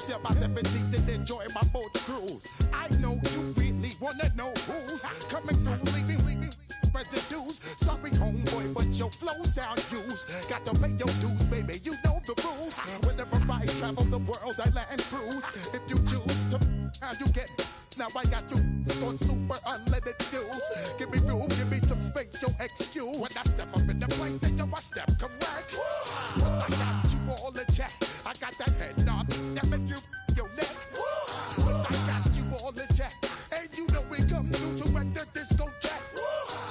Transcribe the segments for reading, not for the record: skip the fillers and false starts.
sip my 17s and enjoy my boat cruise. I know you really wanna know who's coming through, leaving residues. Sorry, homeboy, but your flow sound used. Got to pay your dues, baby. You know the rules. Whenever I travel the world, I land cruise. If you choose to, how you get. Now I got you on super unleaded fuels. Give me room, give me some space, your excuse. When I step up in the place, then you I step correct. But I got you all in check. I got that head nod that make you your neck. But I got you all in check. And you know we come through to wreck the discotheque.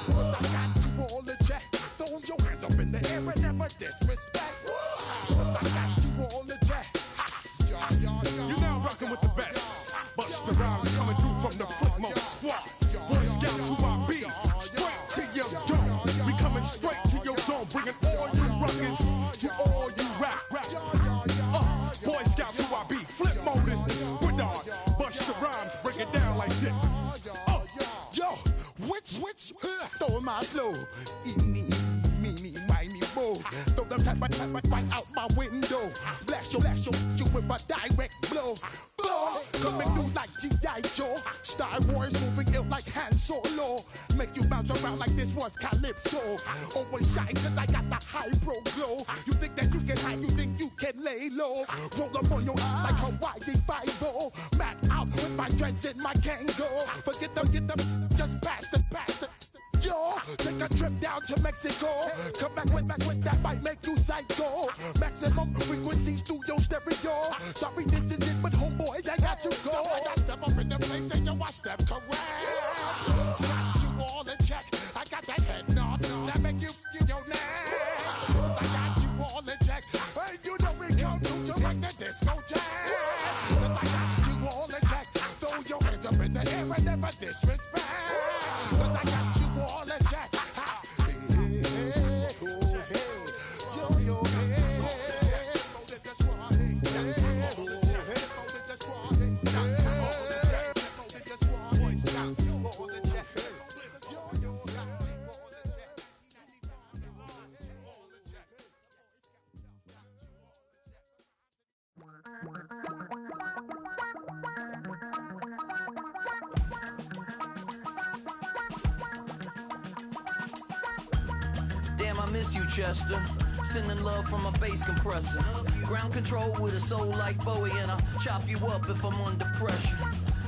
But I got you all in check. Throw your hands up in the air and never disrespect. But I got you all in check. You're now rocking with the best. Bust the rhymes coming through from the Flipmode Squad. Boy Scouts who I be, straight to your dome. We coming straight to your dome, bringing all you rockers to all you rap. Boy Scouts who I be, Flipmode is the squid on. Bust the rhymes, break it down like this. Yo, which, throw my flow. Me, bo. Throw them type right out my window. Blast you with a direct blow. Coming through like G.I. Joe. Star Wars moving ill like Han Solo. Make you bounce around like this was Calypso. Always shine cause I got the high pro glow. You think that you can hide, you think you can lay low. Roll up on your eye like Hawaii 5-0. Mac out with my dreads in my Kango. Forget them, just pass the. Yo, take a trip down to Mexico. Come back with that might make you psycho. Maximum frequencies through your stereo. Sorry, this is it, but homeboy, I got to go. I got step up in the place and yo, I step correct. Got you all in check. I got that head nod that make you your name. I got you all in check. And you know we come through to like the discotheque. I got you all in check. Throw your hands up in the air and never disrespect. I got you all in check. Damn, I miss you, Chester. Sending love from a bass compressor. Ground control with a soul like Bowie, and I'll chop you up if I'm under pressure.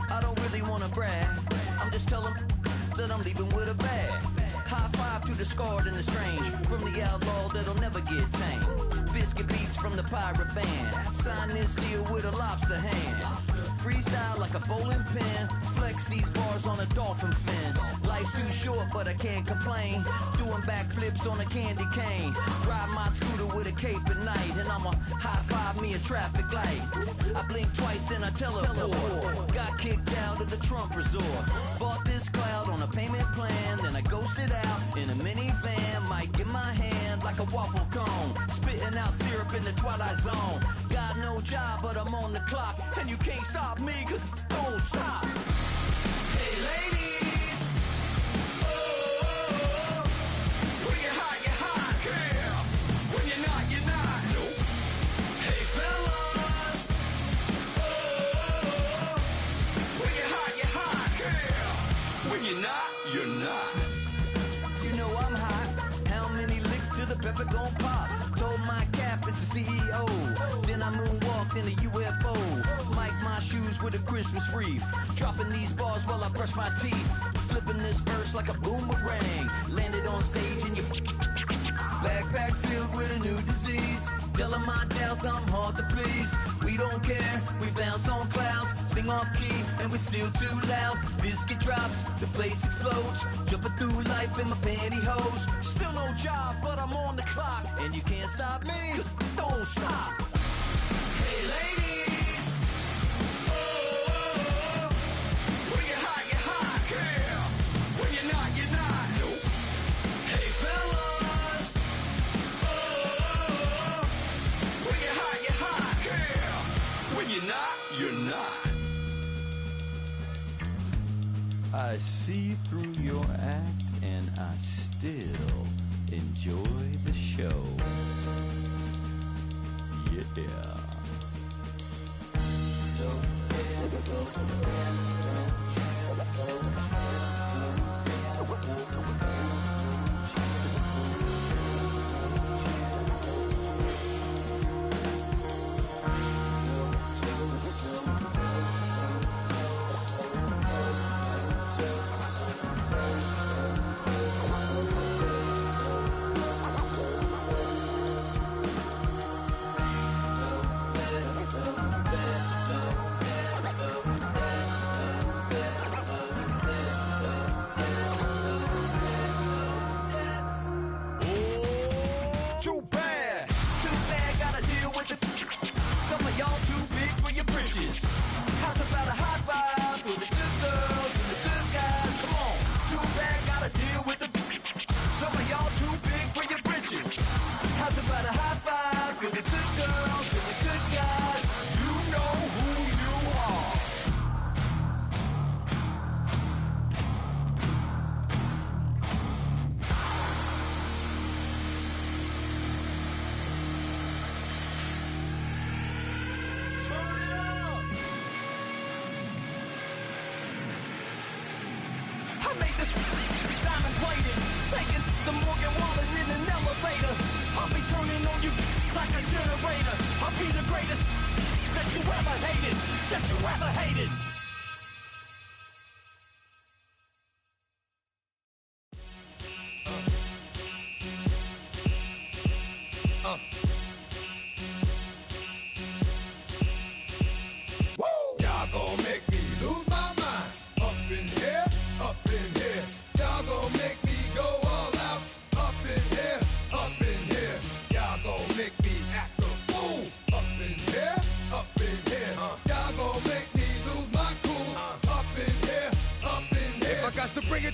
I don't really wanna brag, I'm just telling that I'm leaving with a bag. High five to the scarred and the strange, from the outlaw that'll never get tamed. Biscuit beats from the pirate band, sign this deal with a lobster hand. Freestyle like a bowling pin, flex these bars on a dolphin fin. Life's too short but I can't complain, doing backflips on a candy cane. Ride my scooter with a cape at night, and I'ma high five me a traffic light. I blink twice then I teleport, got kicked out of the Trump resort. Bought this cloud on a payment plan, then I ghosted out in a minivan. Mic in my hand like a waffle cone, spitting out syrup in the twilight zone. Got no job but I'm on the clock, and you can't stop me cause don't stop. Hey ladies, oh, when you're hot, girl. When you're not, nope. Hey fellas, oh, when you're hot, girl. When you're not. You know I'm hot. How many licks till the pepper gon' pop? Told my cap it's the CEO. Then I moonwalked in a UFO. Mic my shoes with a Christmas wreath. Dropping these bars while I brush my teeth. Flipping this verse like a boomerang. Landed on stage in your backpack filled with a new disease. Telling my doubts I'm hard to please. We don't care, we bounce on clouds. Sing off key and we're still too loud. Biscuit drops, the place explodes. Jumping through life in my pantyhose. Still no job, but I'm on the clock. And you can't stop me, cause don't stop. Hey ladies, oh, when you're hot, girl. When you're not, nope. Hey fellas, oh, when you're hot, girl. When you're not. I see through your act and I still enjoy the show. Yeah.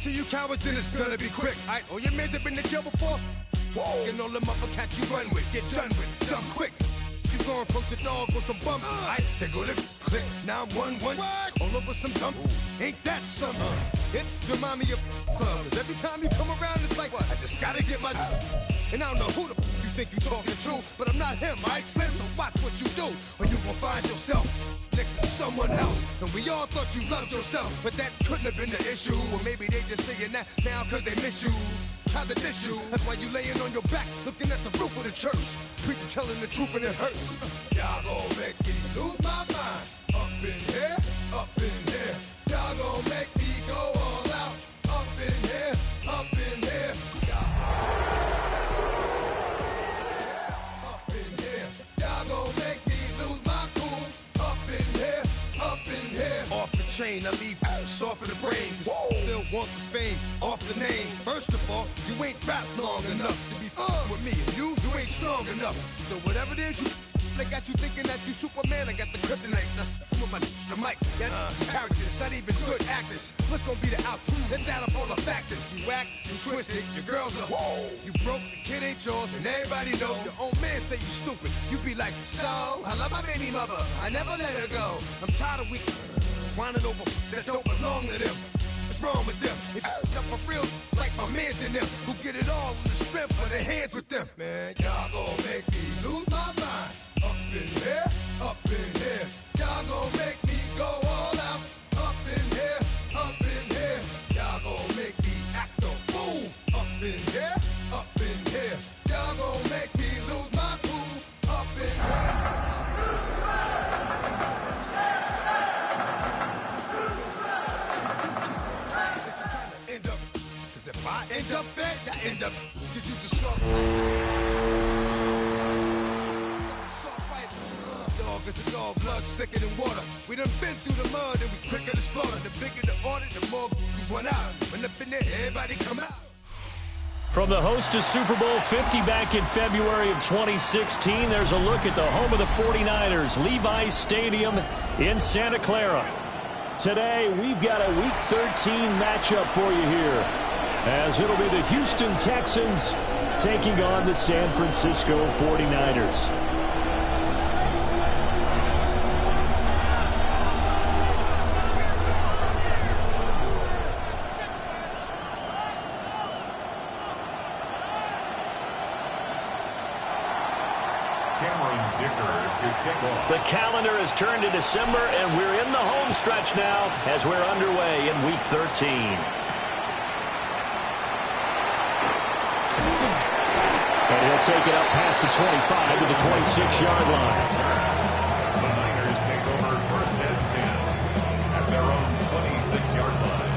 To you cowards, then it's gonna be quick. Alright, all your men have been to jail before. Whoa, and all them other cats you run with, get done with, done quick. You going from the dog with some bumps. Alright, they go to click 911. All over some dump. Ain't that something? It's remind me of club. Cause every time you come around, it's like, I just gotta get my. And I don't know who the you think you talking to, but I'm not him, alright, Slim? So watch what you do, or you gon' find yourself next to someone else. And we all thought you loved yourself, but that couldn't have been the issue. Or maybe they just saying that now cause they miss you. Tried to diss you, that's why you laying on your back, looking at the roof of the church. Preacher telling the truth and it hurts. Y'all gon' make me lose my mind. Up in here, up in here. Y'all gon' make me go all out. Up in here, up in here. Up in here. Y'all gon' make me lose my cool. Up in here, up in here. Off the chain, I leave soft in the brain. Still want the fame, off the name. First of all, you ain't rap long enough to be with me. And you ain't strong enough. So whatever it is you they got you thinking that you Superman. I got the kryptonite with the mic. That's characters, not even good actors. What's gonna be the outcome? Let's add up all the factors. You whack, you twisted, your girls are you broke, the kid ain't yours, and everybody know. Your own man say you stupid. You be like, so I love my baby mother, I never let her go. I'm tired of weak whining over that don't belong to them. What's wrong with them? If you up for real, like my mans in them, who get it all in the strength of their hands with them. Man, y'all gon' make me lose my mind. Up in here, up in here. Y'all gon' make me go all out. Up in here, up in here. Y'all gon' make me act a fool. Up in here, up in here. Y'all gon' make me lose my cool. Up in here. If I end up fed, I end up. Did you just soft fight? Dog is a dog, blood thicker than water. We done been through the mud and we quicker to slaughter. The bigger the order, the more we run out. When up in there, everybody come out. From the host to Super Bowl 50 back in February of 2016, there's a look at the home of the 49ers, Levi's Stadium in Santa Clara. Today, we've got a Week 13 matchup for you here, as it'll be the Houston Texans taking on the San Francisco 49ers. The calendar has turned to December, and we're in the home stretch now as we're underway in Week 13. And he'll take it up past the 25 to the 26-yard line. The Niners take over first and 10 at their own 26-yard line.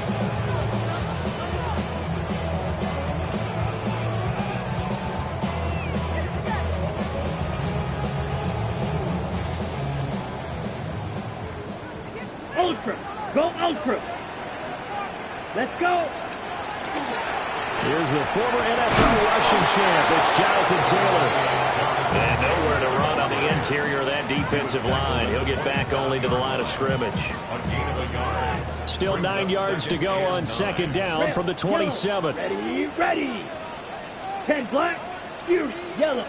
Ultra. Go Ultra. Let's go. Here's the former NFL rushing champ. It's Jonathan Taylor. And nowhere to run on the interior of that defensive line. He'll get back only to the line of scrimmage. Still 9 yards to go on second down from the 27. Ready, ready. 10 black, fierce yellow.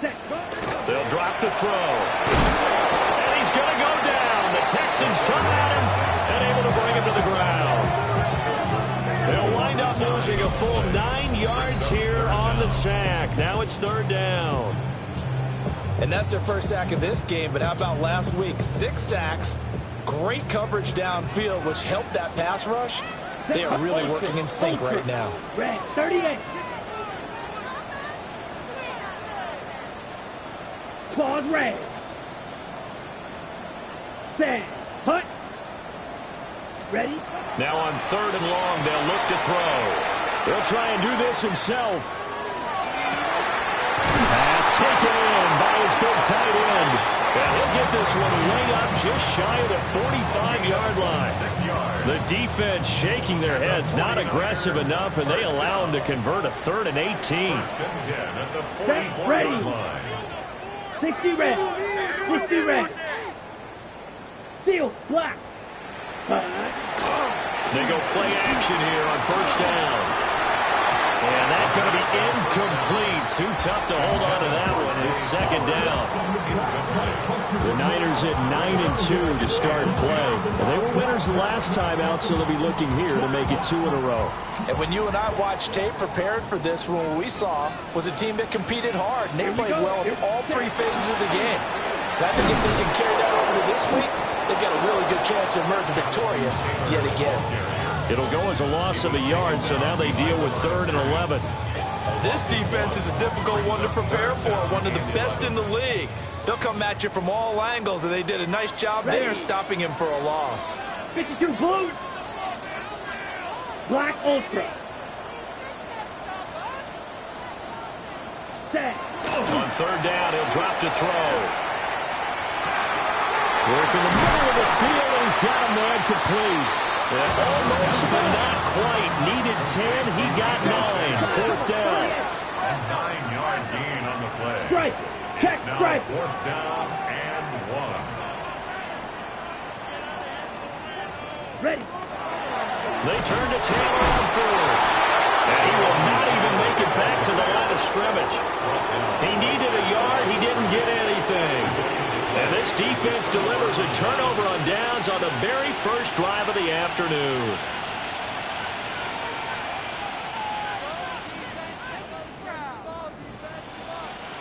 Set, go. They'll drop the throw. He's going to go down. The Texans come at him and able to bring him to the ground. They'll wind up losing a full 9 yards here on the sack. Now it's third down. And that's their first sack of this game, but how about last week? 6 sacks, great coverage downfield, which helped that pass rush. They are really working in sync right now. Red 38. Claws red. Set. Hut. Ready? Now on third and long, they'll look to throw. He'll try and do this himself. Pass taken in by his big tight end. And he'll get this one way up just shy of the 45-yard line. The defense shaking their heads, not aggressive enough, and they allow him to convert a 3rd and 18. Set. Ready. 60 red. 60 red. Steel black. They go play action here on first down. And that's going to be incomplete. Too tough to hold on to that one. It's second down. The Niners at 9-2 to start play. And they were winners the last time out, so they'll be looking here to make it 2 in a row. And when you and I watched tape prepared for this, what we saw was a team that competed hard, and they played well in all 3 phases of the game. And I think if they can carry that over to this week, they've got a really good chance to emerge victorious yet again. It'll go as a loss of a yard, so now they deal with 3rd and 11. This defense is a difficult one to prepare for, one of the best in the league. They'll come at you from all angles, and they did a nice job there stopping him for a loss. 52 blues. Black Ultra. Set. On third down, he'll drop to throw. Work in the middle of the field, and he's got a man complete. Almost, but not quite. Needed 10, he got 9. Fourth down. A 9-yard gain on the play. Strike. Check, It's now strike. 4th down and 1. Ready. They turn to Taylor on 4th. And he will not even make it back to the line of scrimmage. He needed a yard. He didn't get anything. And this defense delivers a turnover on downs on the very first drive of the afternoon.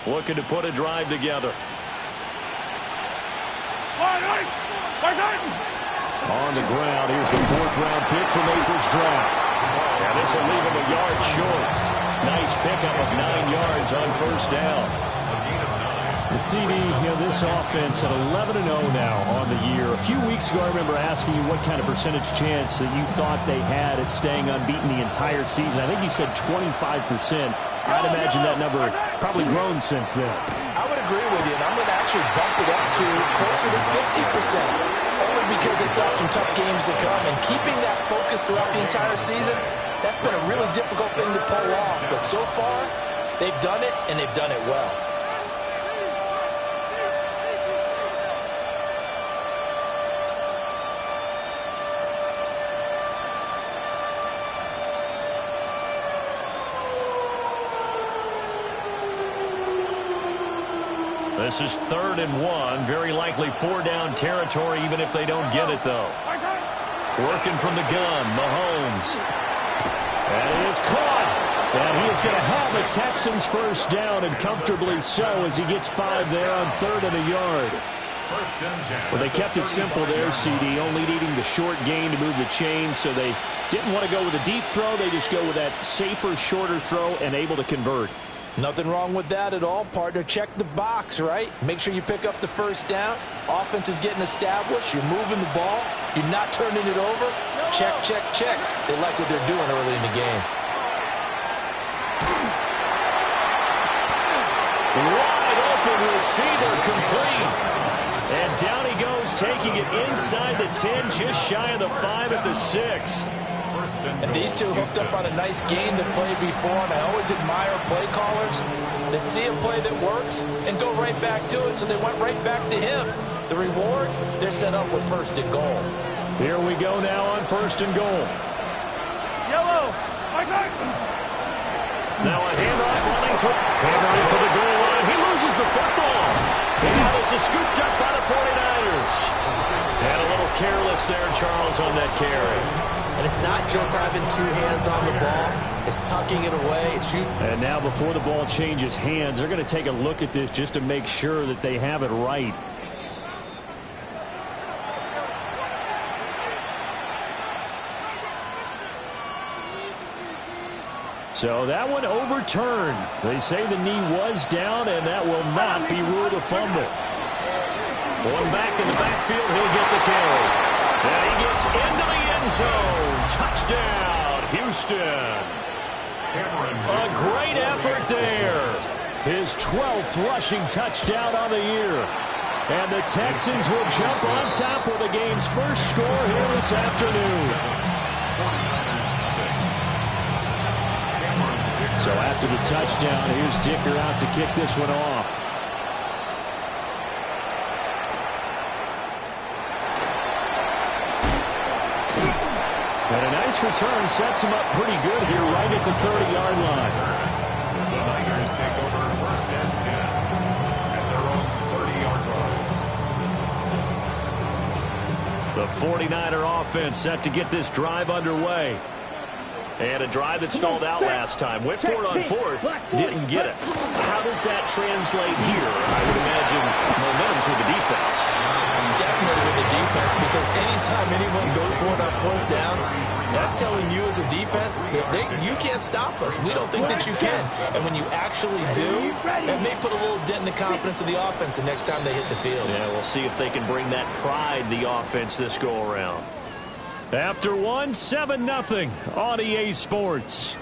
Looking to put a drive together. On the ground, here's the 4th-round pick from April's draft. And this will leave him a yard short. Nice pickup of 9 yards on first down. The CD, this offense at 11-0 now on the year. A few weeks ago, I remember asking you what kind of percentage chance that you thought they had at staying unbeaten the entire season. I think you said 25%. I'd imagine that number probably grown since then. I would agree with you, and I'm going to actually bump it up to closer to 50%, only because they still have some tough games to come. And keeping that focus throughout the entire season, that's been a really difficult thing to pull off. But so far, they've done it, and they've done it well. This is 3rd and 1. Very likely 4-down territory, even if they don't get it, though. Working from the gun, Mahomes. And it is caught. And he is going to have a Texans first down, and comfortably so, as he gets 5 there on 3rd and a yard. Well, they kept it simple there, CD, only needing the short gain to move the chains, so they didn't want to go with a deep throw. They just go with that safer, shorter throw and able to convert. Nothing wrong with that at all, partner. Check the box, right? Make sure you pick up the first down. Offense is getting established. You're moving the ball. You're not turning it over. Check, check, check. They like what they're doing early in the game. Wide open receiver, complete. And down he goes, taking it inside the 10, just shy of the 5 at the 6. And these two hooked up on a nice game that played before, and I always admire play callers that see a play that works and go right back to it, so they went right back to him. The reward, they're set up with 1st and goal. Here we go now on 1st and goal. Yellow. Now a handoff running through. Hammering for the goal line. He loses the football. And now this is scooped up by the 49ers. And a little careless there, Charles, on that carry. And it's not just having 2 hands on the ball. It's tucking it away. It's shooting. And now before the ball changes hands, they're going to take a look at this just to make sure that they have it right. So that one overturned. They say the knee was down, and that will not be ruled a fumble. Going back in the backfield, he'll get the carry. And he gets into the end zone. Touchdown, Houston. A great effort there. His 12th rushing touchdown on the year. And the Texans will jump on top with the game's first score here this afternoon. So after the touchdown, here's Dicker out to kick this one off. And a nice return sets him up pretty good here right at the 30-yard line. The Niners take over 1st and 10 at their own 30-yard line. The 49er offense set to get this drive underway. And a drive that stalled out last time. Went for it on 4th. Didn't get it. How does that translate here? I would imagine momentum's with the defense. Definitely with the defense, because anytime anyone goes for it on 4th down, that's telling you as a defense that you can't stop us. We don't think that you can. And when you actually do, that may put a little dent in the confidence of the offense the next time they hit the field. Yeah, we'll see if they can bring that pride in the offense this go-around. After 7-0 on EA Sports.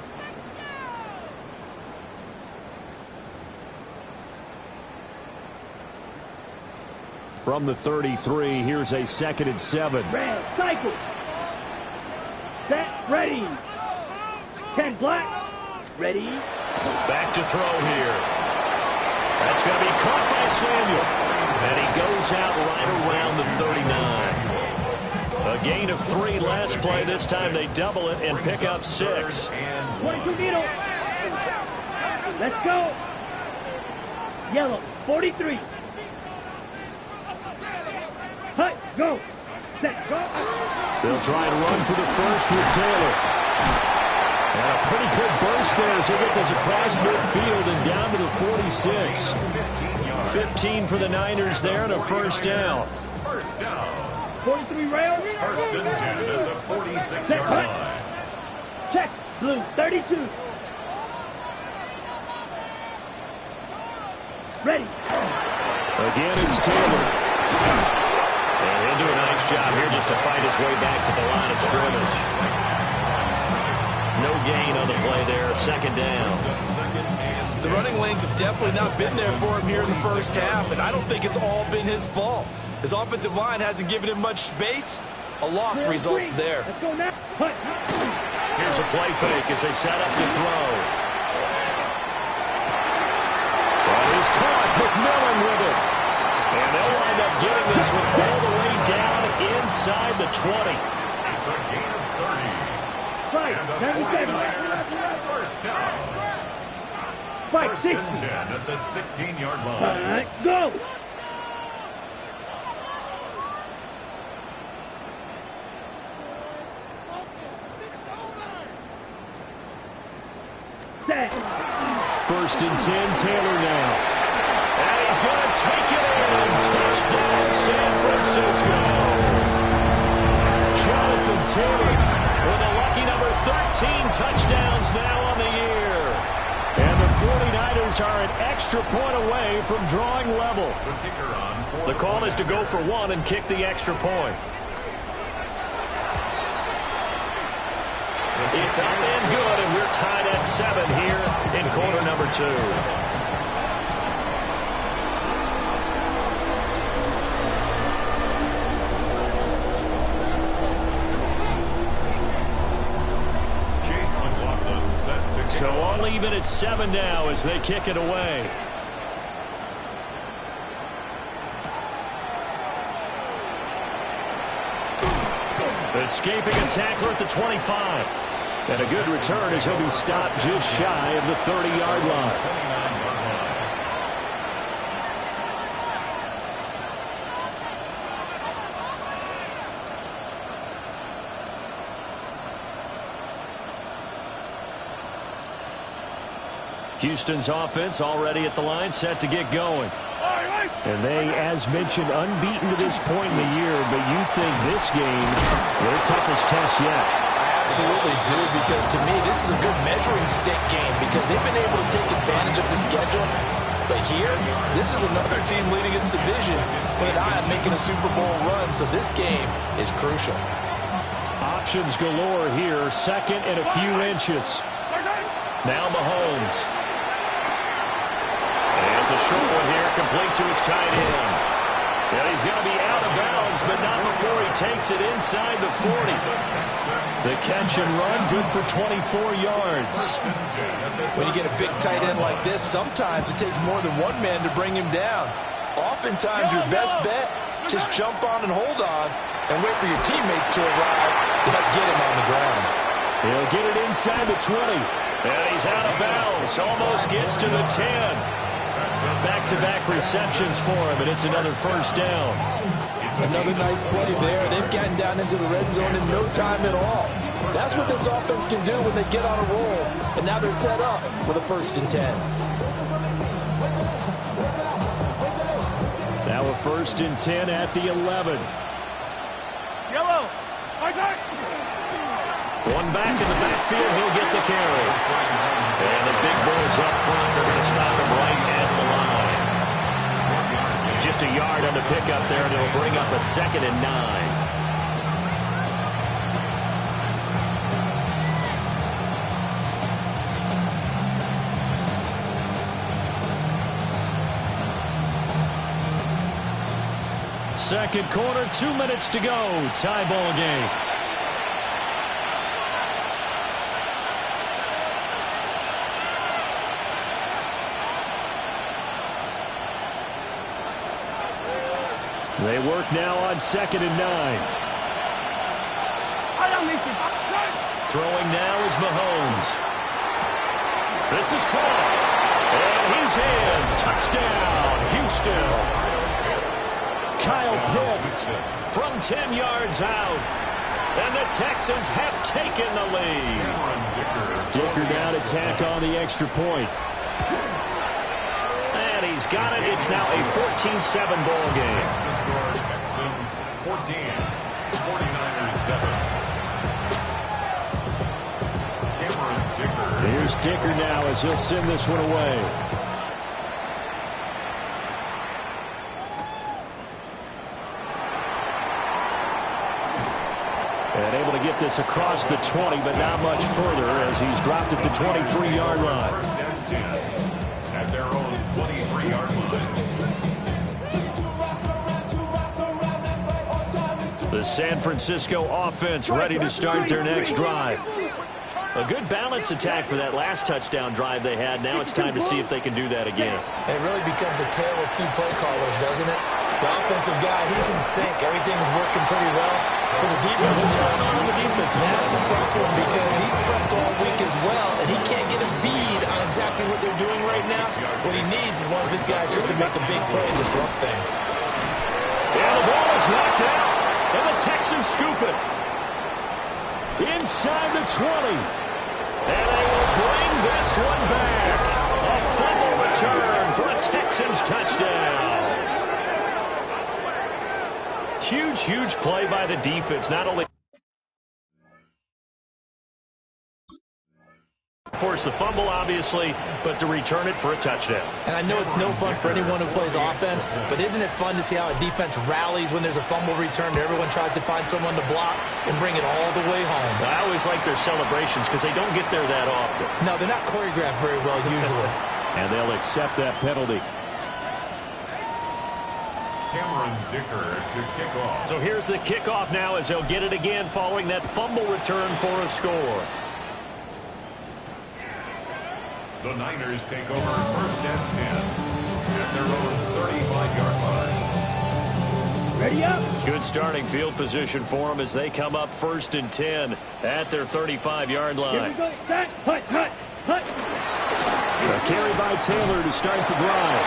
From the 33, here's a 2nd and 7. Red, cycle. Set, ready. 10 black. Ready. Back to throw here. That's going to be caught by Samuel. And he goes out right around the 39. A gain of 3 last play. This time they double it and pick up 6. 22 middle. Let's go. Yellow, 43. Hut, go. Set, go. They'll try and run for the first with Taylor. And a pretty good burst there as he gets us across midfield and down to the 46. 15 for the Niners there and a first down. First down. 43 rail. 1st and 10 at the 46-yard line. Check. Blue, 32. Ready. Again, it's Taylor. And he'll do a nice job here just to fight his way back to the line of scrimmage. No gain on the play there. 2nd down. The running lanes have definitely not been there for him here in the first half, and I don't think it's all been his fault. His offensive line hasn't given him much space. A loss results there. Let's go now. Here's a play fake as they set up to throw. That is caught. McMillan with it. And they'll wind up getting this one all the way down inside the 20. It's a gain of 30. Fight, And the 77. first down. Fight, 1st 60. and 10 at the 16-yard line. All right, go. Set. First and 10, Taylor now. And he's going to take it in. Touchdown, San Francisco. Jonathan Taylor with a lucky number 13 touchdowns now on the year. And the 49ers are an extra point away from drawing level. The call is to go for one and kick the extra point. It's up and good, and we're tied at 7 here in quarter number 2. So all even at 7 now as they kick it away. Escaping a tackler at the 25. And a good return as he'll be stopped just shy of the 30-yard line. Houston's offense already at the line, set to get going. And they, as mentioned, unbeaten to this point in the year, but you think this game, their toughest test yet. I absolutely do, because to me, this is a good measuring stick game because they've been able to take advantage of the schedule. But here, this is another team leading its division with an eye on making a Super Bowl run, so this game is crucial. Options galore here, second and a few inches. Now Mahomes. It's a short one here, complete to his tight end. And he's going to be out of bounds, but not before he takes it inside the 40. The catch and run, good for 24 yards. When you get a big tight end like this, sometimes it takes more than one man to bring him down. Oftentimes, your best bet, just jump on and hold on and wait for your teammates to arrive to help get him on the ground. He'll get it inside the 20. And he's out of bounds, almost gets to the 10. Back-to-back receptions for him, and it's another first down. Another nice play there. They've gotten down into the red zone in no time at all. That's what this offense can do when they get on a roll. And now they're set up with a first and 10. Now a first and 10 at the 11. Yellow. One back in the backfield, he'll get the carry. And the big boys up front, they're going to stop him right at the line. Just a yard on the pickup there, and it'll bring up a 2nd and 9. Second quarter, 2 minutes to go. Tie ball game. They work now on 2nd and 9. Throwing now is Mahomes. This is caught. And he's in. Touchdown, Houston. Kyle Pitts from 10 yards out. And the Texans have taken the lead. Dicker now to tack on the extra point. And he's got it. It's now a 14-7 ball game. Texans 14, 49ers 7. Here's Dicker now as he'll send this one away. And able to get this across the 20, but not much further as he's dropped it to 23-yard line. At their own 23-yard line. The San Francisco offense ready to start their next drive. A good balance attack for that last touchdown drive they had. Now it's time to see if they can do that again. It really becomes a tale of two play callers, doesn't it? The offensive guy, he's in sync. Everything's working pretty well. For the defensive guy, on the defensive side. that's a tough one because he's prepped all week as well, and he can't get a bead on exactly what they're doing right now. What he needs is one of his guys just to make a big play and disrupt things. Yeah, the ball is knocked out, and the Texans scoop it. Inside the 20. And they will bring this this one back. A fumble return for a Texans touchdown. Huge play by the defense. Not only force the fumble, obviously, but to return it for a touchdown. And I know it's no fun for anyone who plays offense, but isn't it fun to see how a defense rallies when there's a fumble return and everyone tries to find someone to block and bring it all the way home? I always like their celebrations because they don't get there that often. No, they're not choreographed very well usually. And they'll accept that penalty. Cameron Dicker to kick off. So here's the kickoff now as they'll get it again following that fumble return for a score. The Niners take over 1st and 10 at their own 35-yard line. Ready up. Good starting field position for them as they come up 1st and 10 at their 35-yard line. Here we go. Set. Hut. A carry by Taylor to start the drive.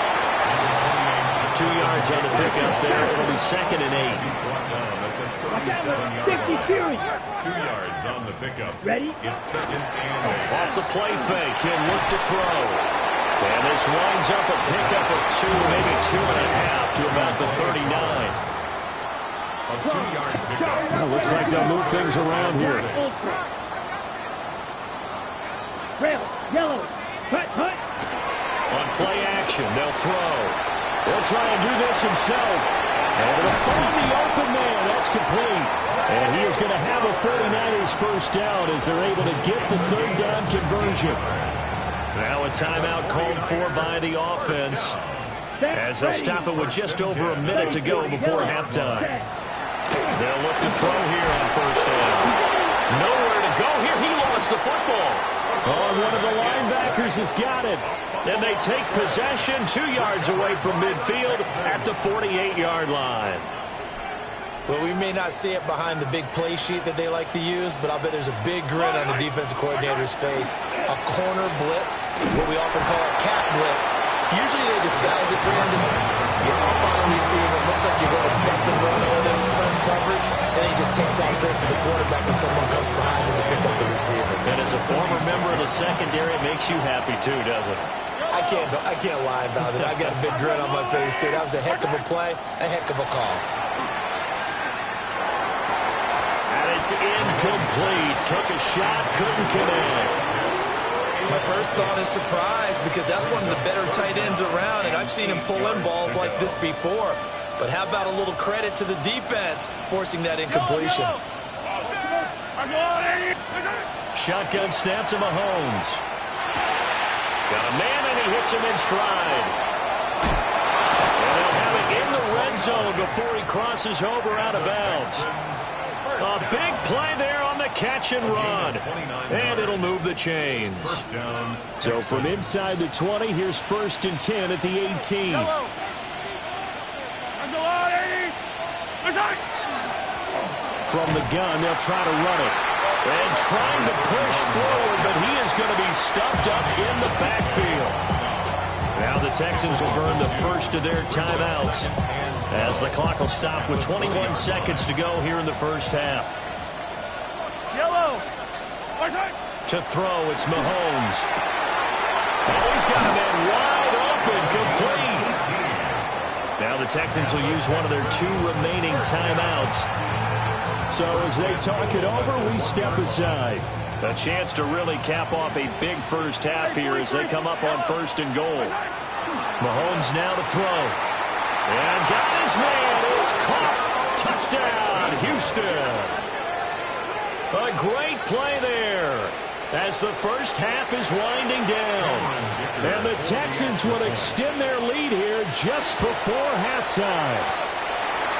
2 yards on the pickup there. It'll be 2nd and 8. He's brought down at the 37-yard line. 2 yards on the pickup. Ready? It's 2nd and 8. Off the play fake, he'll look to throw. And this winds up a pickup of 2, maybe 2.5 to about the 39. A 2-yard pickup. Well, looks like they'll move things around here. Rail. Yellow. Hut. On play action, they'll throw. He'll try and do this himself. And it'll find the open man. That's complete. And he is going to have a 49ers first down as they're able to get the 3rd down conversion. Now a timeout called for by the offense as they'll stop it with just over a minute to go before halftime. They'll look to throw here on 1st down. Nowhere to go here. He lost the football. Oh, one of the linebackers has got it. And they take possession 2 yards away from midfield at the 48-yard line. Well, we may not see it behind the big play sheet that they like to use, but I'll bet there's a big grin on the defensive coordinator's face. A corner blitz, what we often call a cat blitz. Usually they disguise it, Brandon. You're up on a receiver. It looks like you're going to dump and run over them, press coverage, and then he just takes off straight for the quarterback and someone comes behind him to pick up the receiver. And as a former member of the secondary, it makes you happy too, doesn't it? I can't lie about it. I've got a big grin on my face, too. That was a heck of a play, a heck of a call. It's incomplete. Took a shot, couldn't connect. My first thought is surprise because that's one of the better tight ends around, and I've seen him pull in balls like this before. But how about a little credit to the defense forcing that incompletion? Shotgun snap to Mahomes. Got a man, and he hits him in stride. And they'll have it in the red zone before he crosses over out of bounds. A big play there on the catch and run. And it'll move the chains. So from inside the 20, here's 1st and 10 at the 18. From the gun, they'll try to run it. And trying to push forward, but he is going to be stuffed up in the backfield. Now the Texans will burn the first of their timeouts as the clock will stop with 21 seconds to go here in the first half. Yellow. To throw, it's Mahomes. Oh, he's got a man wide open, complete. Now the Texans will use one of their 2 remaining timeouts. So as they talk it over, we step aside. A chance to really cap off a big first half here as they come up on 1st and goal. Mahomes now to throw. And got his man. It's caught. Touchdown, Houston. A great play there as the first half is winding down. And the Texans will extend their lead here just before halftime.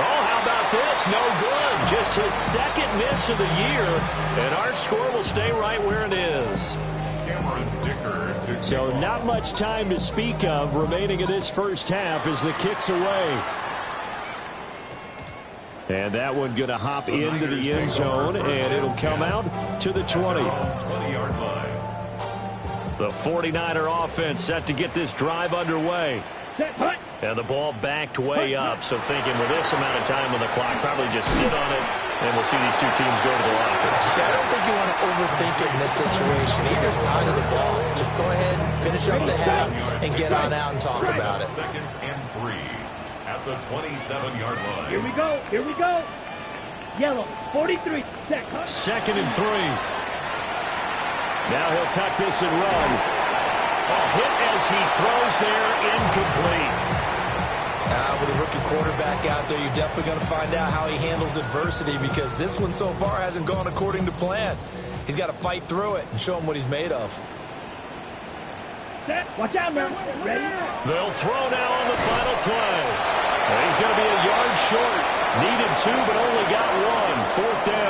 Oh, how about this? No good. Just his 2nd miss of the year. And our score will stay right where it is. So not much time to speak of remaining in this first half as the kick's away. And that one going to hop into the end zone, and it'll come out to the 20. The 49er offense set to get this drive underway. Set. Hut. And the ball backed way up, so thinking with this amount of time on the clock, probably just sit on it, and we'll see these two teams go to the lockers. Yeah, I don't think you want to overthink it in this situation. Either side of the ball. Just go ahead and finish up the half and get on out and talk about it. 2nd and 3 at the 27-yard line. Here we go. Here we go. Yellow, 43. 2nd and 3. Now he'll tuck this and run. A hit as he throws there, incomplete. With a rookie quarterback out there, you're definitely going to find out how he handles adversity, because this one so far hasn't gone according to plan. He's got to fight through it and show him what he's made of. Watch out, man. Ready? They'll throw now on the final play. And he's going to be a yard short. Needed 2, but only got 1. 4th down.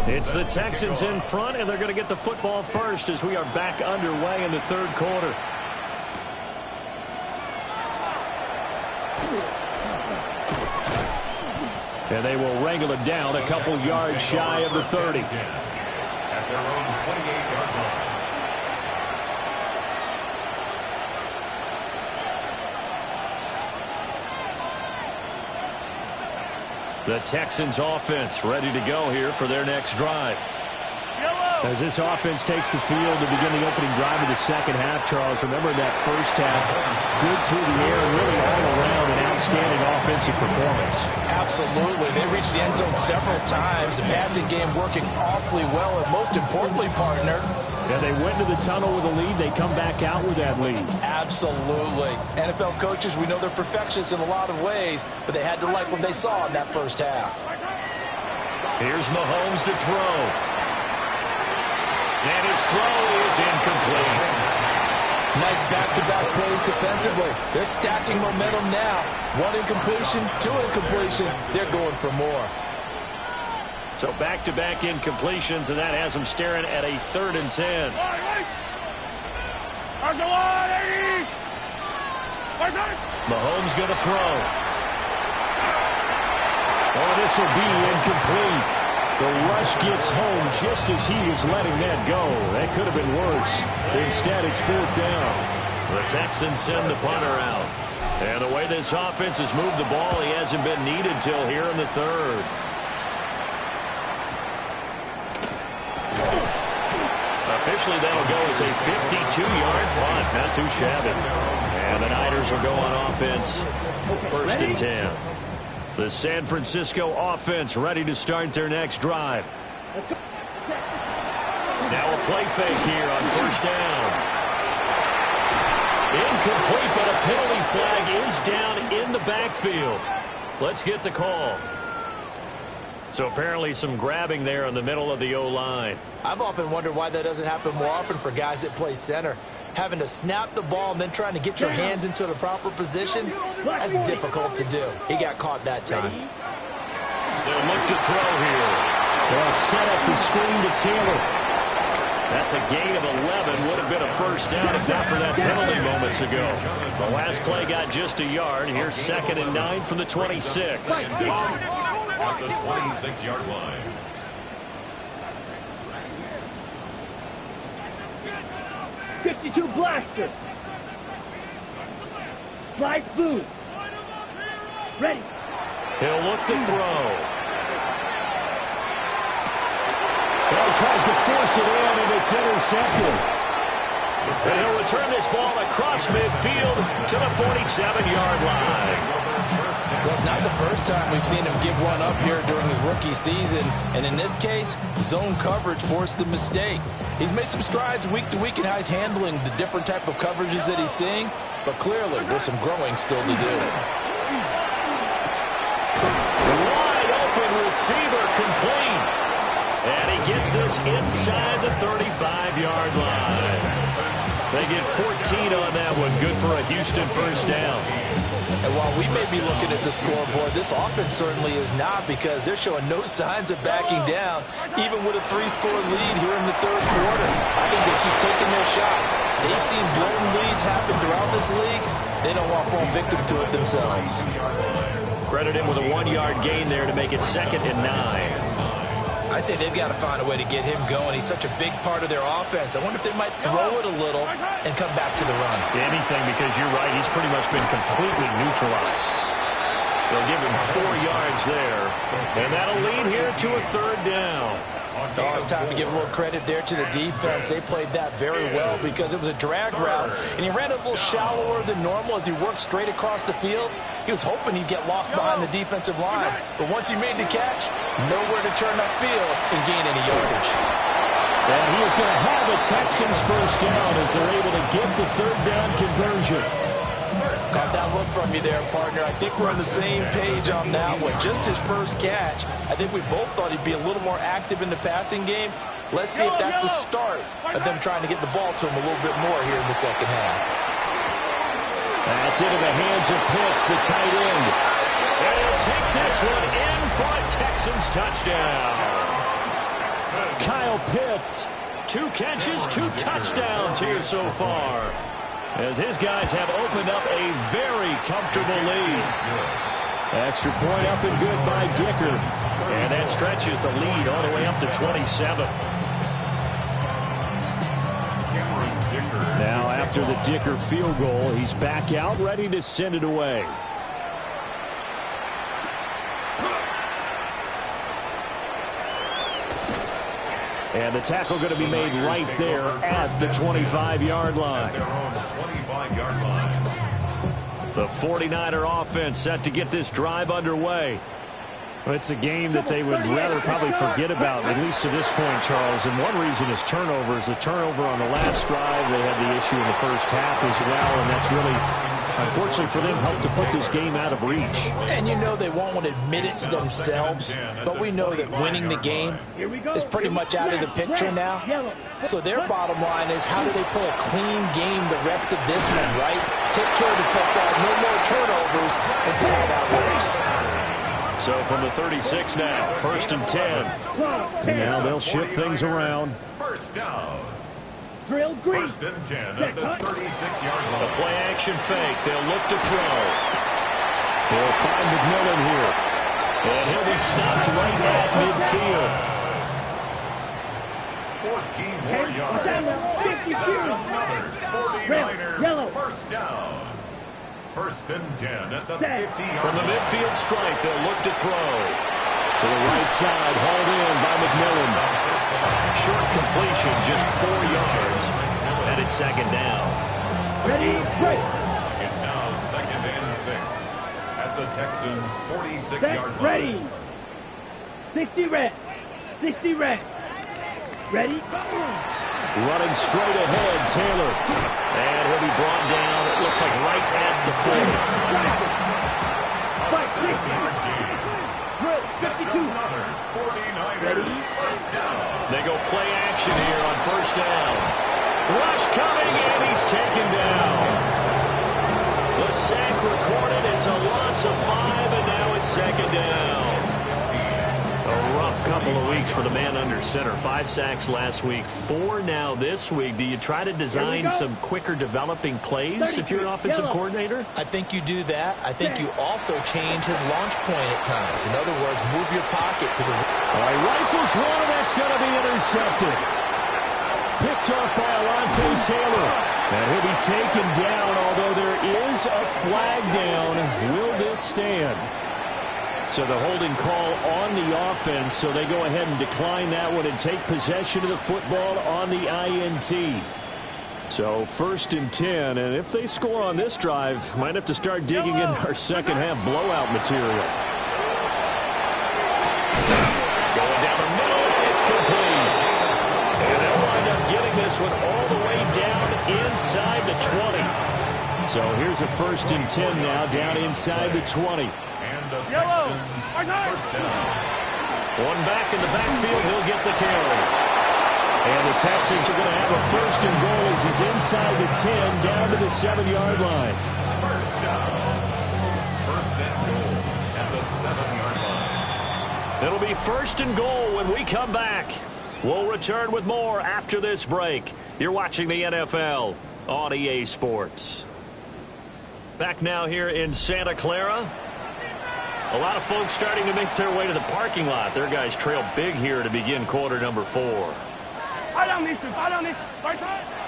It's the Texans in front, and they're going to get the football first as we are back underway in the 3rd quarter. And they will wrangle it down a couple yards shy of the 30. At their own 28-yard line. The Texans offense ready to go here for their next drive. As this offense takes the field to begin the opening drive of the second half, Charles, remember that first half, good through the air, really all around an outstanding offensive performance. Absolutely. They reached the end zone several times. The passing game working awfully well, and most importantly, partner, yeah, they went to the tunnel with a lead. They come back out with that lead. Absolutely. NFL coaches, we know they're perfectionists in a lot of ways, but they had to like what they saw in that first half. Here's Mahomes to throw. And his throw is incomplete. Nice back-to-back plays defensively. They're stacking momentum now. 1 incompletion, 2 incompletion. They're going for more. So back-to-back incompletions, and that has them staring at a 3rd and 10. Mahomes going to throw. Oh, this will be incomplete. The rush gets home just as he is letting that go. That could have been worse. Instead, it's 4th down. The Texans send the punter out. And the way this offense has moved the ball, he hasn't been needed till here in the 3rd. Officially, that'll go as a 52-yard punt. Not too shabby. And the Niners will go on offense. 1st and 10. The San Francisco offense ready to start their next drive. Now a play fake here on 1st down. Incomplete, but a penalty flag is down in the backfield. Let's get the call. So apparently some grabbing there in the middle of the O-line. I've often wondered why that doesn't happen more often for guys that play center. Having to snap the ball and then trying to get your hands into the proper position, that's difficult to do. He got caught that time. They'll look to throw here. They'll set up the screen to Taylor. That's a gain of 11. Would have been a 1st down if not for that penalty moments ago. The last play got just a yard. Here's 2nd and 9 from the 26. At the 26-yard line. .52 blaster. Slide boot. Ready. He'll look to throw. He tries to force it in, and it's intercepted. And he'll return this ball across midfield to the 47-yard line. Well, it's not the first time we've seen him give one up here during his rookie season. And in this case, zone coverage forced the mistake. He's made some strides week to week in how he's handling the different type of coverages that he's seeing. But clearly, there's some growing still to do. Wide open receiver complete. And he gets this inside the 35-yard line. They get 14 on that one. Good for a Houston first down. And while we may be looking at the scoreboard, this offense certainly is not, because they're showing no signs of backing down, even with a 3-score lead here in the third quarter. I think they keep taking their shots. They've seen blown leads happen throughout this league. They don't want to fall victim to it themselves. Credit him with a 1-yard gain there to make it 2nd and 9. I'd say they've got to find a way to get him going. He's such a big part of their offense. I wonder if they might throw it a little and come back to the run. Anything, because you're right, he's pretty much been completely neutralized. They'll give him 4 yards there, and that'll lead here to a 3rd down. Oh, it's time to give a little credit there to the defense. They played that very well because it was a drag route, and he ran a little shallower than normal as he worked straight across the field. He was hoping he'd get lost behind the defensive line, but once he made the catch, nowhere to turn upfield and gain any yardage. And he is going to have a Texans first down as they're able to get the 3rd down conversion. Caught that look from you there, partner. I think we're on the same page on that one. Just his first catch. I think we both thought he'd be a little more active in the passing game. Let's see if that's the start of them trying to get the ball to him a little bit more here in the second half. That's into the hands of Pitts, the tight end. And he'll take this one in for a Texans touchdown. Kyle Pitts, 2 catches, 2 touchdowns here so far, as his guys have opened up a very comfortable lead. Extra point up and good by Dicker. And that stretches the lead all the way up to 27. Now after the Dicker field goal, he's back out ready to send it away. And the tackle going to be made right there at the 25-yard line. The 49er offense set to get this drive underway. Well, it's a game that they would rather probably forget about, at least to this point, Charles. And one reason is turnovers. The turnover on the last drive, they had the issue in the first half as well, and that's really, unfortunately for them, helped to put this game out of reach. And you know they won't admit it to themselves, but we know that winning the game is pretty much out of the picture now. So their bottom line is, how do they play a clean game the rest of this one, right? Take care of the football, no more turnovers, and see how that works. So from the 36 now, 1st and 10. And now they'll shift things around. First down. Drill green. 1st and 10 at the 36-yard line. A play action fake. They'll look to throw. They'll find McMillan here. And he'll be stopped right at midfield. 14 more yards. 50 49ers yellow. First down. 1st and 10 at the 50-yard From the line. midfield stripe, they'll look to throw. To the right side, hauled in by McMillan. Short completion, just 4 yards. And it's 2nd down. Ready, break. It's now 2nd and 6 at the Texans' 46-yard line. Ready. 60 red. 60 red. Ready, go. Running straight ahead, Taylor. And he'll be brought down, it looks like right at the 40. Fight, 60. Drill, 52. Another 49ers first down. They go play action here on 1st down. Rush coming, and he's taken down. The sack recorded. It's a loss of 5, and now it's 2nd down. A rough couple of weeks for the man under center. 5 sacks last week, 4 now this week. Do you try to design some quicker developing plays if you're an offensive coordinator? I think you do that. I think you also change his launch point at times. In other words, move your pocket to the... All right, rifles one, that's going to be intercepted. Picked off by Alontae Taylor. And he'll be taken down, although there is a flag down. Will this stand? So the holding call on the offense, so they go ahead and decline that one and take possession of the football on the INT. So 1st and 10, and if they score on this drive, might have to start digging in our second half blowout material. Going down the middle, it's complete. And they'll wind up getting this one all the way down inside the 20. So here's a 1st and 10 now, down inside the 20. And the Texans first down. One back in the backfield, he'll get the carry. And the Texans are going to have a first and goal as he's inside the 10, down to the 7-yard line. First down. First and goal at the 7-yard line. It'll be first and goal when we come back. We'll return with more after this break. You're watching the NFL on EA Sports. Back now here in Santa Clara. A lot of folks starting to make their way to the parking lot. Their guys trail big here to begin quarter number 4.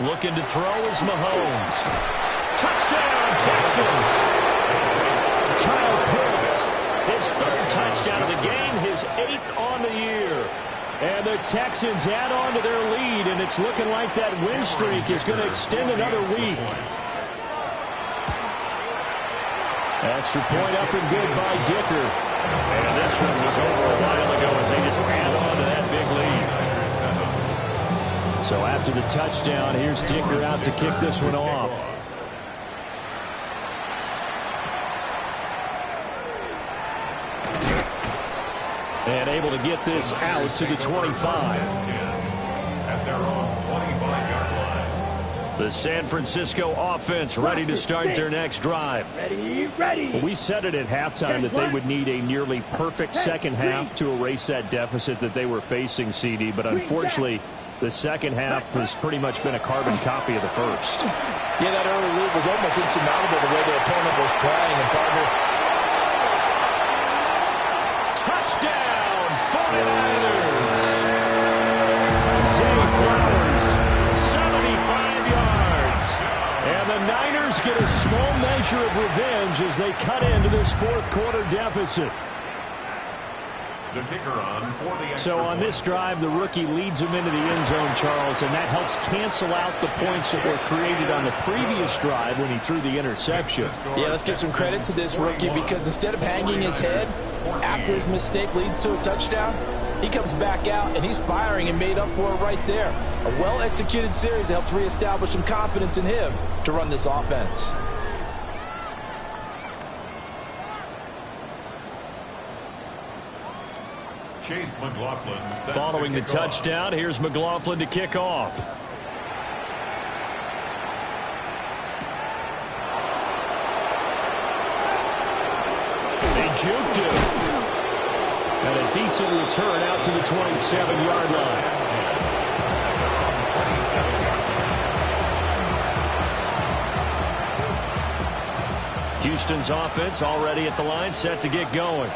Looking to throw is Mahomes. Touchdown, Texans. Kyle Pitts, his 3rd touchdown of the game, his 8th on the year. And the Texans add on to their lead, and it's looking like that win streak is going to extend another week. Extra point up and good by Dicker. And this one was over a while ago as they just add on to that big lead. So after the touchdown, here's Dicker out to kick this one off. And able to get this out to the 25. At their own 25-yard line. The San Francisco offense ready to start their next drive. Ready. Well, we said it at halftime that they would need a nearly perfect second half to erase that deficit that they were facing, CD. But unfortunately, the second half has pretty much been a carbon copy of the first. Yeah, that early lead was almost insurmountable the way their opponent was playing. And partner, touchdown, 49ers. Zay Flowers, 75 yards. And the Niners get a small measure of revenge as they cut into this 4th quarter deficit. The kicker on for the extra So on point. this drive, the rookie leads him into the end zone, Charles, and that helps cancel out the points that were created on the previous drive when he threw the interception. yeah, let's give some credit to this rookie because instead of hanging his head after his mistake leads to a touchdown, he comes back out and he's firing and made up for it right there. A well-executed series that helps reestablish some confidence in him to run this offense. Chase McLaughlin set Following to the kick off. touchdown, here's McLaughlin to kick off. They juked him. And a decent return out to the 27-yard line. Houston's offense already at the line, set to get going.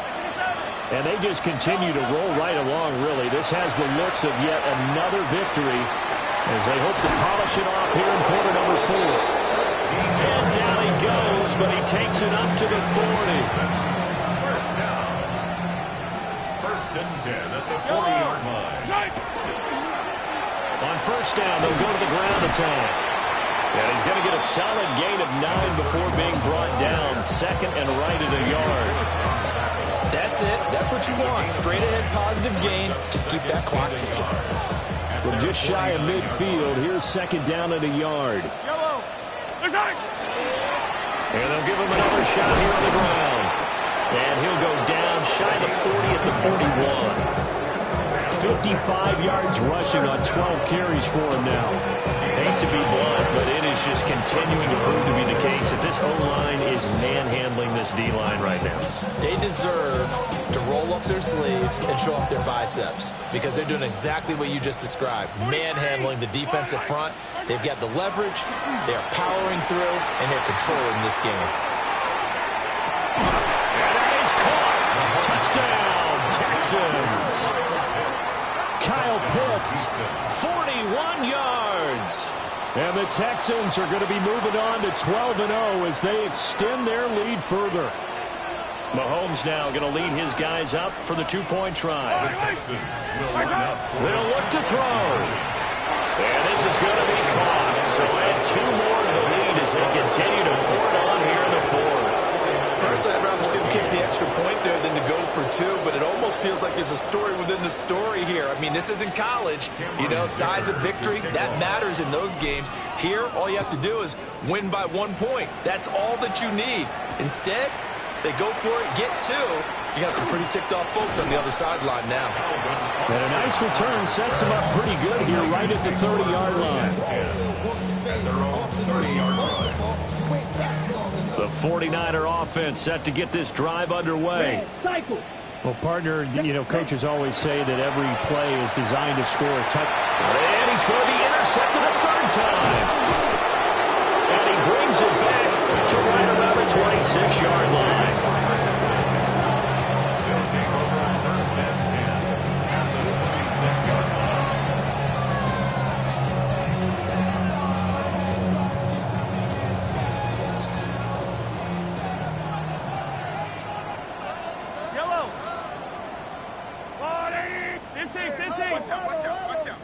And they just continue to roll right along, really. This has the looks of yet another victory as they hope to polish it off here in quarter number 4. And down he goes, but he takes it up to the 40. First down. First and 10 at the 40-yard line. On first down, they'll go to the ground attack. And he's going to get a solid gain of 9 before being brought down. 2nd and right at a yard. That's it. That's what you want. Straight ahead positive gain. Just keep that clock ticking. From just shy of midfield, here's 2nd down at a yard. And they'll give him another shot here on the ground. And he'll go down shy of the 40 at the 41. 55 yards rushing on 12 carries for him now. Hate to be blunt, but it is just continuing to prove to be the case that this O-line is manhandling this D-line right now. They deserve to roll up their sleeves and show up their biceps because they're doing exactly what you just described, manhandling the defensive front. They've got the leverage, they're powering through, and they're controlling this game. And that is caught. Touchdown, Texans. Kyle Pitts, 41 yards. And the Texans are going to be moving on to 12-0 as they extend their lead further. Mahomes now going to lead his guys up for the 2-point try. The Texans will line up. They'll look to throw. And this is going to be caught. So add 2 more to the lead as they continue to pour it on here in the 4th. Personally, I'd rather see him kick the extra point there than to go for 2, but it almost feels like there's a story within the story here. I mean, this isn't college. You know, size of victory, that matters in those games. Here, all you have to do is win by 1 point. That's all that you need. Instead, they go for it, get 2, You got some pretty ticked-off folks on the other sideline now. And a nice return sets them up pretty good here right at the 30-yard line. At their own 30-yard line. The 49er offense set to get this drive underway. Cycle. Well, partner, you know, coaches always say that every play is designed to score a touchdown. And he's going to be intercepted a third time. And he brings it back to right about the 26-yard line. They'll take over first and 10 at the 26-yard line.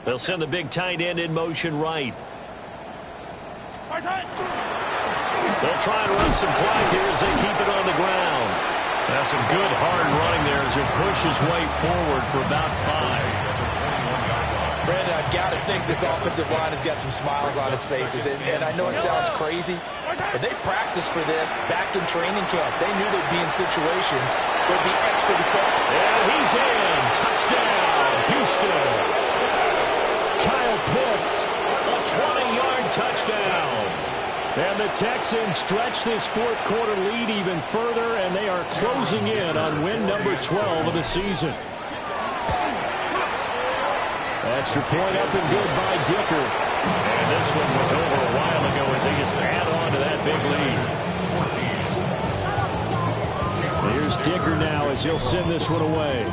They'll send the big tight end in motion right. They'll try and run some clock here as they keep it on the ground. That's some good hard running there as he pushes his way forward for about 5. Brandon, I've got to think this offensive line has got some smiles on its faces. And I know it sounds crazy, but they practiced for this back in training camp. They knew they'd be in situations where it'd be extra defensive. And he's in. Touchdown, Houston. Kyle Pitts, a 20-yard touchdown. And the Texans stretch this fourth quarter lead even further, and they are closing in on win number 12 of the season. Extra point up and good by Dicker. And this one was over a while ago as they just add on to that big lead. Here's Dicker now as he'll send this one away.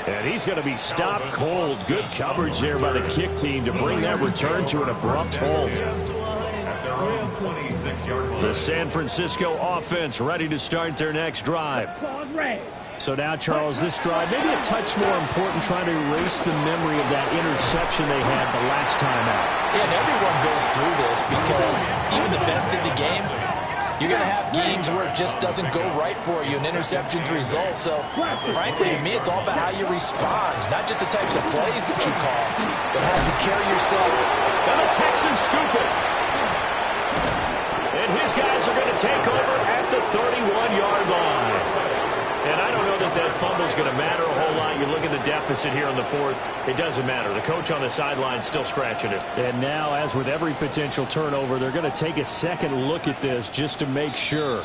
And he's going to be stopped cold. Good coverage there by the kick team to bring that return to an abrupt halt. The San Francisco offense ready to start their next drive. So now, Charles, this drive maybe a touch more important, trying to erase the memory of that interception they had the last time out. Yeah, and everyone goes through this because even the best in the game, you're going to have games where it just doesn't go right for you and interceptions result. So, frankly, to me, it's all about how you respond, not just the types of plays that you call, but how you carry yourself. And the Texans scoop it. And his guys are going to take over at the 31-yard line. And I don't know that that fumble is going to matter a whole lot. You look at the deficit here in the fourth. It doesn't matter. The coach on the sideline still scratching it. And now, as with every potential turnover, they're going to take a second look at this just to make sure.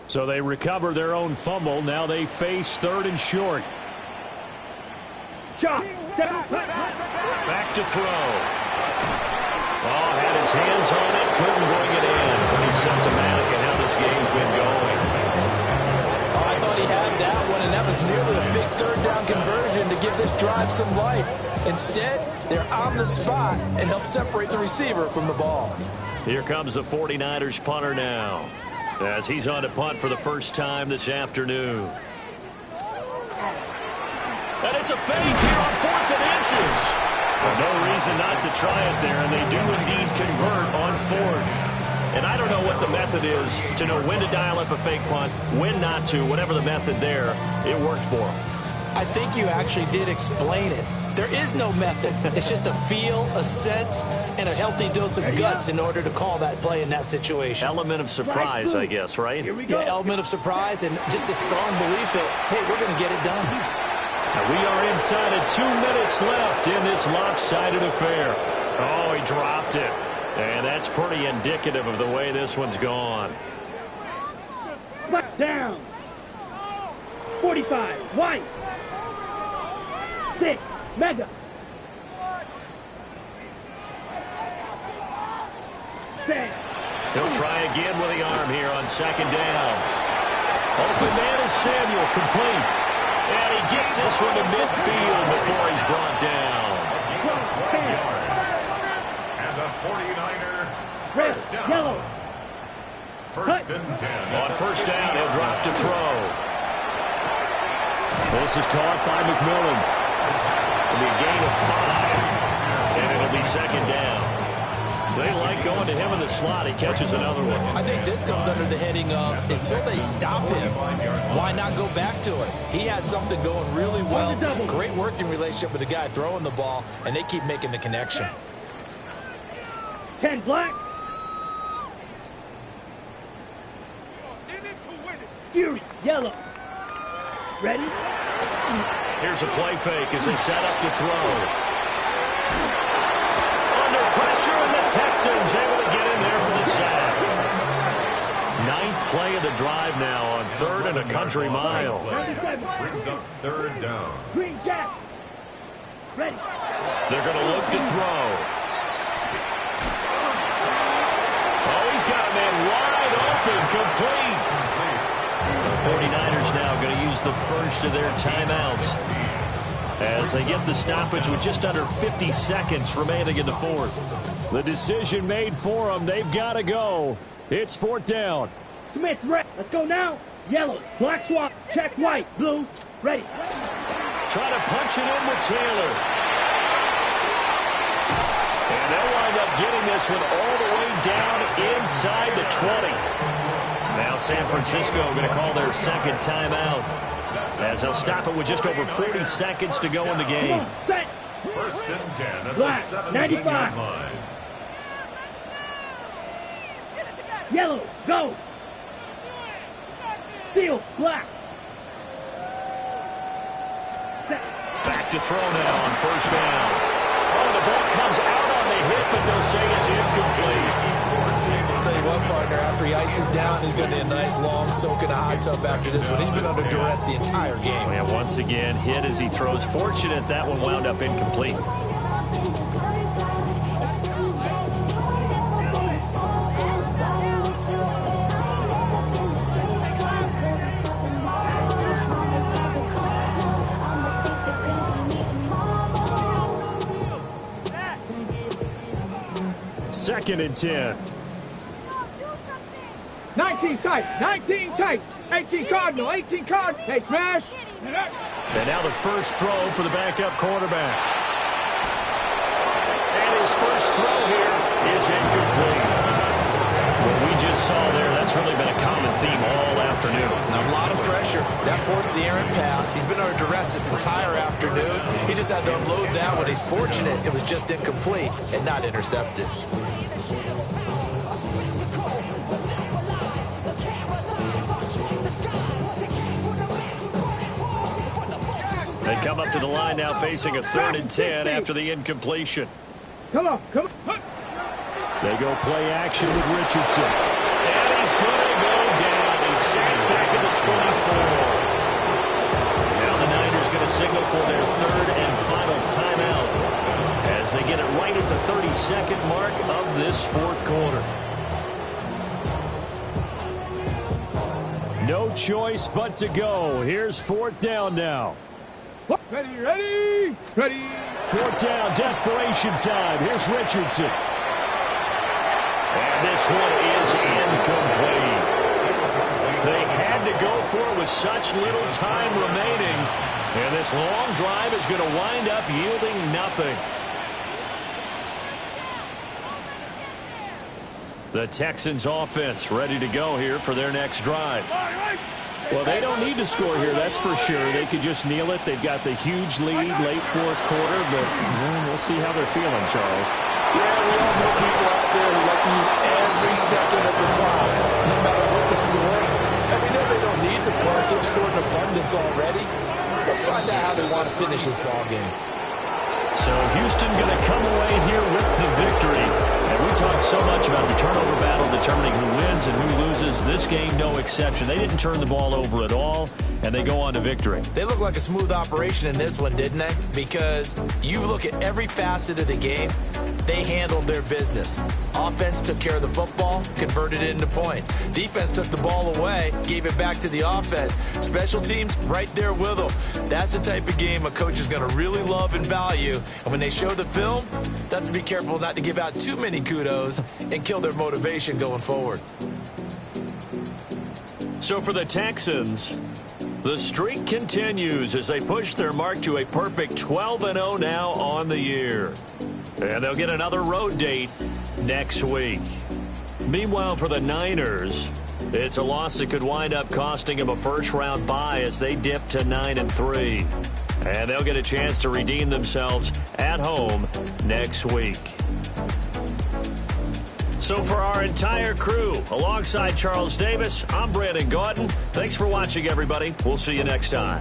So they recover their own fumble. Now they face third and short. Shot. Back to throw. Oh, had his hands on it, couldn't bring it in. Pretty symptomatic of how this game's been going. Oh, I thought he had that one, and that was nearly a big third down conversion to give this drive some life. Instead, they're on the spot and help separate the receiver from the ball. Here comes the 49ers punter now, as he's on to punt for the first time this afternoon. And it's a fake here on 4th and inches. Well, no reason not to try it there, and they do indeed convert on 4th. And I don't know what the method is to know when to dial up a fake punt, when not to, whatever the method there, it worked for them. I think you actually did explain it. There is no method. It's just a feel, a sense, and a healthy dose of guts in order to call that play in that situation. Element of surprise, I guess, right? Yeah, element of surprise and just a strong belief that, hey, we're going to get it done. Now we are inside of 2 minutes left in this lopsided affair. Oh, he dropped it. And that's pretty indicative of the way this one's gone. Down. 45. White. 6. Mega. 10. He'll try again with the arm here on second down. Open man is Samuel, complete. And he gets this one to midfield before he's brought down. 20 yards. And the 49er first down. Yellow. First and 10. On first down, he'll drop to throw. This is caught by McMillan. It'll be a gain of 5. And it'll be second down. They like going to him in the slot. He catches another one. I think this comes under the heading of until they stop him, why not go back to it? He has something going really well. Great working relationship with the guy throwing the ball, and they keep making the connection. 10 black. Fury, yellow. Ready? Here's a play fake as they set up to throw. Under pressure, and the Texans able to get in there for the sack. Ninth play of the drive now on 3rd and a country mile. Brings up 3rd down. Green Jack. Ready. They're going to look to throw. Oh, he's got a man wide open, complete. The 49ers now going to use the first of their timeouts as they get the stoppage with just under 50 seconds remaining in the 4th. The decision made for them. They've got to go. It's 4th down. Smith, red. Let's go now. Yellow, black swap, check white, blue, ready. Trying to punch it in with Taylor. And they'll wind up getting this one all the way down inside the 20. Now San Francisco going to call their second timeout as they'll stop it with just over 40 seconds to go in the game. Set. 1st and 10 at Black, the 17-yard 95. line. Yellow, go. Steel, black. Set. Back to throw now on 1st down. Oh, the ball comes out on the hit, but they'll say it's incomplete. I'll tell you what, partner, after he ices down, he's going to be a nice, long soak in a hot tub after this one. He's been under duress the entire game. And once again, hit as he throws. Fortunate that one wound up incomplete. Second and 10. 19 tight, 19 tight, 18 cardinal, 18 card. Hey, smash. And now the first throw for the backup quarterback. And his first throw here is incomplete. What we just saw there, that's really been a common theme all afternoon. A lot of pressure. That forced the errant pass. He's been under duress this entire afternoon. He just had to unload that one. He's fortunate it was just incomplete and not intercepted. They come up to the line now facing a 3rd and 10 after the incompletion. Come on, come on. They go play action with Richardson. And he's going to go down. He's sacked back at the 24. Now the Niners going to signal for their 3rd and final timeout as they get it right at the 32nd mark of this 4th quarter. No choice but to go. Here's 4th down now. Ready, ready, ready. 4th down, desperation time. Here's Richardson. And this one is incomplete. They had to go for it with such little time remaining. And this long drive is going to wind up yielding nothing. The Texans offense ready to go here for their next drive. Well, they don't need to score here, that's for sure. They could just kneel it. They've got the huge lead late 4th quarter, but we'll see how they're feeling, Charles. Yeah, we all know people out there who like to use every second of the clock, no matter what the score. And we know they don't need the points. They've scored in abundance already. Let's find out how they want to finish this ball game. So Houston going to come away here with the victory. And we talked so much about the turnover battle determining who wins and who loses. This game, no exception. They didn't turn the ball over at all, and they go on to victory. They look like a smooth operation in this one, didn't they? Because you look at every facet of the game, they handled their business. Offense took care of the football, converted it into points. Defense took the ball away, gave it back to the offense. Special teams, right there with them. That's the type of game a coach is going to really love and value. And when they show the film, that's to be careful not to give out too many kudos and kill their motivation going forward. So for the Texans, the streak continues as they push their mark to a perfect 12-0 now on the year. And they'll get another road date next week. Meanwhile, for the Niners, it's a loss that could wind up costing them a first-round bye as they dip to 9-3. And they'll get a chance to redeem themselves at home next week. So for our entire crew, alongside Charles Davis, I'm Brandon Gaudin. Thanks for watching, everybody. We'll see you next time.